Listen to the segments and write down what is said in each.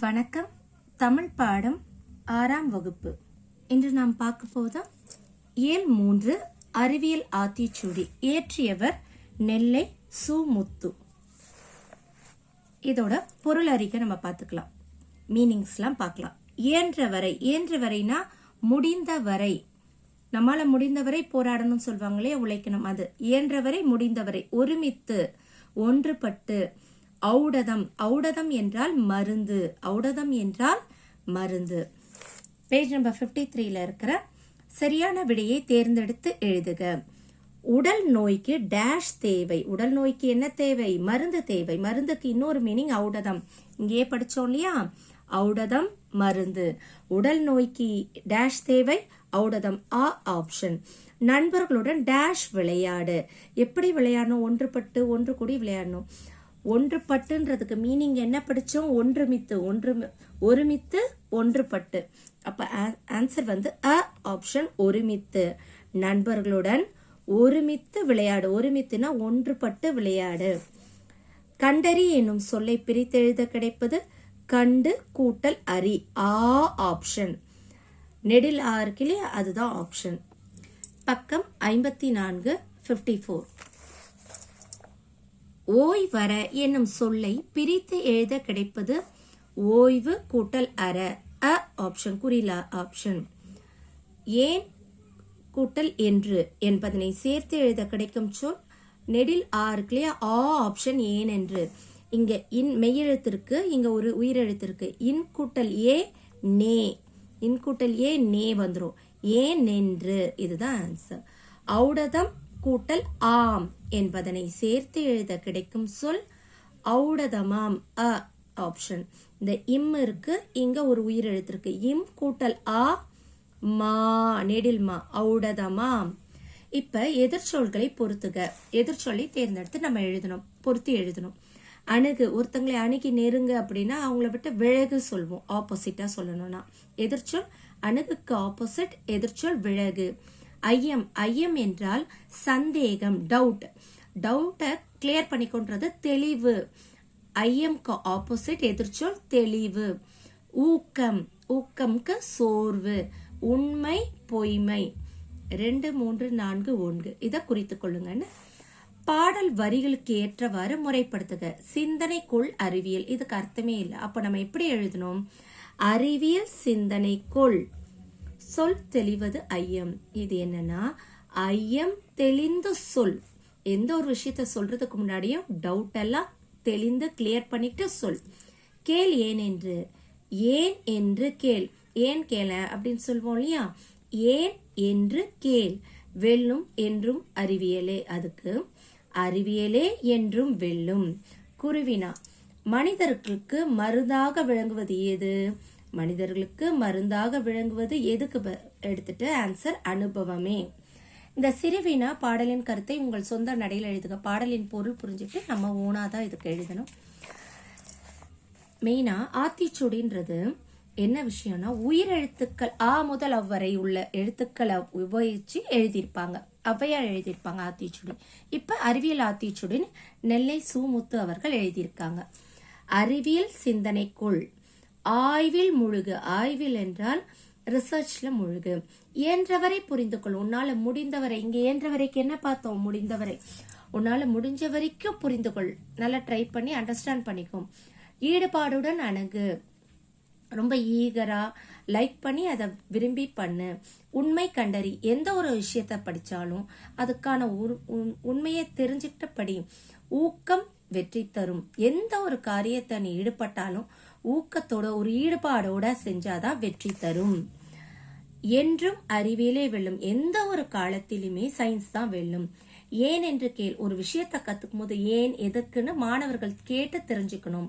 வணக்கம். தமிழ் பாடம் 6ஆம் வகுப்பு. இன்று நாம் பார்க்க போதும் இயல் 3 அறிவியல் ஆத்திச்சூடி. இயற்றியவர் நெல்லை சு. முத்து. இதோட பொருள் அறிக்கை நம்ம பார்த்துக்கலாம். மீனிங்ஸ்லாம் பார்க்கலாம். இயன்றவரைனா முடிந்தவரை, நம்மால முடிந்தவரை போராடணும் சொல்வாங்களே, உழைக்கணும். அது இயன்றவரை, முடிந்தவரை, ஒருமித்து, ஒன்றுபட்டு. ஔடதம் என்றால் மருந்து. பேஜ் நம்பர் 53ல இருக்கிற சரியான விடையை தேர்ந்தெடுத்து எழுதுக. உடல் நோய்க்கு டேஷ் தேவை. உடல் நோய்க்கு என்ன தேவை? மருந்து தேவை. மருந்துக்கு இன்னொரு மீனிங் ஔடதம். இங்கே படிச்சோம் இல்லையா? ஔடதம் மருந்து. உடல் நோய்க்கு டேஷ் தேவை, ஔடதம். ஆப்ஷன். நண்பர்களுடன் டேஷ் விளையாடு. எப்படி விளையாடணும்? ஒன்றுபட்டு, ஒன்று கூடி விளையாடணும். ஒன்றுபட்டுன்றதுக்கு மீனிங் என்ன படிச்சோம்? ஒருமித்து, ஒன்றுபட்டு. அப்ப ஆன்சர் வந்து ஆப்ஷன் ஒருமித்து. நண்பர்களுடன் ஒருமித்து விளையாடு. ஒருமித்துனா ஒன்றுபட்டு விளையாடு. கண்டறி என்னும் சொல்லை பிரித்தெழுத கிடைப்பது கண்டு கூட்டல் அறி. ஆப்ஷன். நெடில் இருக்கு இல்லையா? அதுதான் ஆப்ஷன். பக்கம் 54, 54. ஓய்வற என்னும் சொல்லை பிரித்து எழுத கிடைப்பது ஓய்வு கூட்டல் அற. ஆப்ஷன். குறிலா ஆப்ஷன். ஏன் கூட்டல் என்று என்பதனை சேர்த்து எழுத கிடைக்கும் சொல் நெடில் இருக்கு இல்லையா? ஆப்ஷன் ஏன் என்று. இங்க இன் மெய்யெழுத்திற்கு, இங்க ஒரு உயிரெழுத்திற்கு. இன் கூட்டல் ஏ நே. இன் கூட்டல் ஏ நே வந்துரும். ஏன் என்று. இதுதான் ஆன்சர். ஔடதம் கூட்டல் ஆம் என்பதனை சேர்த்து எழுத கிடைக்கும் சொல் ஔடதமாம். ஆப்ஷன். இந்த இம் இருக்கு, இங்க ஒரு உயிரெழுத்து இருக்கு. இம் கூட்டல் மா, நெடில் மா. ஔடதமாம். இப்ப எதிர்ச்சொல்களை பொறுத்துக. எதிர்ச்சொல்லை தேர்ந்தெடுத்து நம்ம எழுதணும், பொருத்தி எழுதணும். அணுகு, ஒருத்தங்களை அணுகி நெருங்க அப்படின்னா அவங்கள விட்டு விலகு சொல்வோம். ஆப்போசிட்டா சொல்லணும்னா எதிர்ச்சொல் அணுகுக்கு ஆப்போசிட் எதிர்ச்சொல் விலகு. ஐயம் என்றால் சந்தேகம், டவுட். டவுட்டை கிளியர் பண்ணிக்கொண்டது தெளிவு. ஐயம்க்கு ஆப்போசிட் எதிர்ச்சொல் தெளிவு. ஊக்கம்க்கு சோர்வு. உண்மை, பொய்மை. 2, 3, 4, 1 இதை குறித்துக் கொள்ளுங்கன்னு. பாடல் வரிகளுக்கு ஏற்றவாறு முறைப்படுத்துக. சிந்தனைக்குள் அறிவியல். இதுக்கு அர்த்தமே இல்லை. அப்ப நம்ம எப்படி எழுதணும்? அறிவியல் சிந்தனைக்குள். சொல் தெளிவது ஐயம். இது என்னன்னா ஐயம் தெளிந்து சொல். எந்த ஒரு விஷயத்த சொல்றதுக்கு முன்னாடியும் டவுட் எல்லாம் தெளிந்து கிளியர் பண்ணிட்டு சொல். கேள் ஏன் என்று. ஏன் என்று கேள். ஏன் கேள அப்படின்னு சொல்வோம் இல்லையா? ஏன் என்று கேள். வெல்லும் என்றும் அறிவியலே. அதுக்கு அறிவியலே என்றும் வெல்லும். குருவினா. மனிதர்களுக்கு மருந்தாக விளங்குவது எது? மனிதர்களுக்கு மருந்தாக விளங்குவது எதுக்கு எடுத்துட்டு ஆன்சர் அனுபவமே. இந்த சிறுவினா பாடலின் கருத்தை உங்கள் சொந்த நடையில் எழுதுக. பாடலின் பொருள் புரிஞ்சுட்டு நம்ம ஓனாதான் இதுக்கு எழுதணும். மெயினா ஆத்திச்சூடின்றது என்ன விஷயம்னா உயிரெழுத்துக்கள் முதல் அவ்வரை உள்ள எழுத்துக்களை உபயோகிச்சு எழுதியிருப்பாங்க. ஔவையார் எழுதியிருப்பாங்க ஆத்திச்சூடி. இப்ப அறிவியல் ஆத்திச்சூடின்னு நெல்லை சு. முத்து அவர்கள் எழுதியிருக்காங்க. அறிவியல் சிந்தனைக்குள். ஆய்வில் முழுகு. ஆய்வில் என்றால் ரிசர்ச்ல முழுகு. இயன்றவரை புரிந்து கொள். உன்னால முடிந்தவரை. இங்க இயன்றவரைக்கு என்ன பார்த்தோம்? முடிந்தவரை. உன்னால முடிஞ்ச வரைக்கும் புரிந்து கொள். நல்லா ட்ரை பண்ணி அண்டர்ஸ்டாண்ட் பண்ணிக்கும். ஈடுபாடுடன் அணுகு. ரொம்ப ஈகரா லைக் பண்ணி அதை விரும்பி பண்ணு. உண்மை கண்டறி. எந்த ஒரு விஷயத்த படிச்சாலும் அதுக்கான உண்மையை தெரிஞ்சுக்கிட்ட படி. ஊக்கம் வெற்றி தரும். எந்த ஒரு காரியத்தை நீ ஈடுபட்டாலும் ஊக்கத்தோட ஒரு ஈடுபாடோட செஞ்சாதான் வெற்றி தரும். என்றும் அறிவியலே வெல்லும். எந்த ஒரு காலத்திலுமே சயின்ஸ் தான் வெல்லும். ஏன் என்று கேள். ஒரு விஷயத்த கத்துக்கும் போது ஏன் எதற்குன்னு மாணவர்கள் கேட்டு தெரிஞ்சுக்கணும்.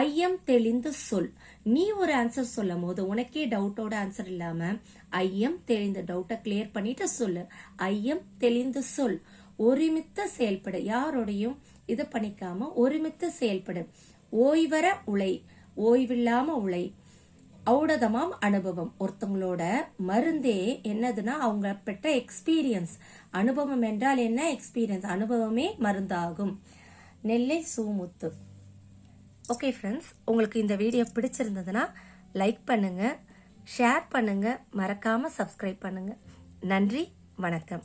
ஐயம் தெளிந்து சொல். நீ ஒரு ஆன்சர் சொல்லும் போது உனக்கே டவுட்டோட ஆன்சர் இல்லாம ஐயம் தெளிந்த டவுட்டை கிளியர் பண்ணிட்டு சொல்லு. ஐயம் தெளிந்து சொல். ஒருமித்து செயல்படு. யாரோடையும் இது பண்ணிக்காம ஒருமித்து செயல்படு. ஓய்வற உழை. ஓய்வில்லாம உழை. ஔடதமாம் அனுபவம். ஒருத்தவங்களோட மருந்தே என்னதுன்னா அவங்க பெற்ற எக்ஸ்பீரியன்ஸ். அனுபவம் என்றால் என்ன? எக்ஸ்பீரியன்ஸ். அனுபவமே மருந்தாகும். நெல்லை சு. முத்து. ஓகே ஃப்ரெண்ட்ஸ், உங்களுக்கு இந்த வீடியோ பிடிச்சிருந்ததுன்னா லைக் பண்ணுங்க, ஷேர் பண்ணுங்க, மறக்காம சப்ஸ்கிரைப் பண்ணுங்க. நன்றி, வணக்கம்.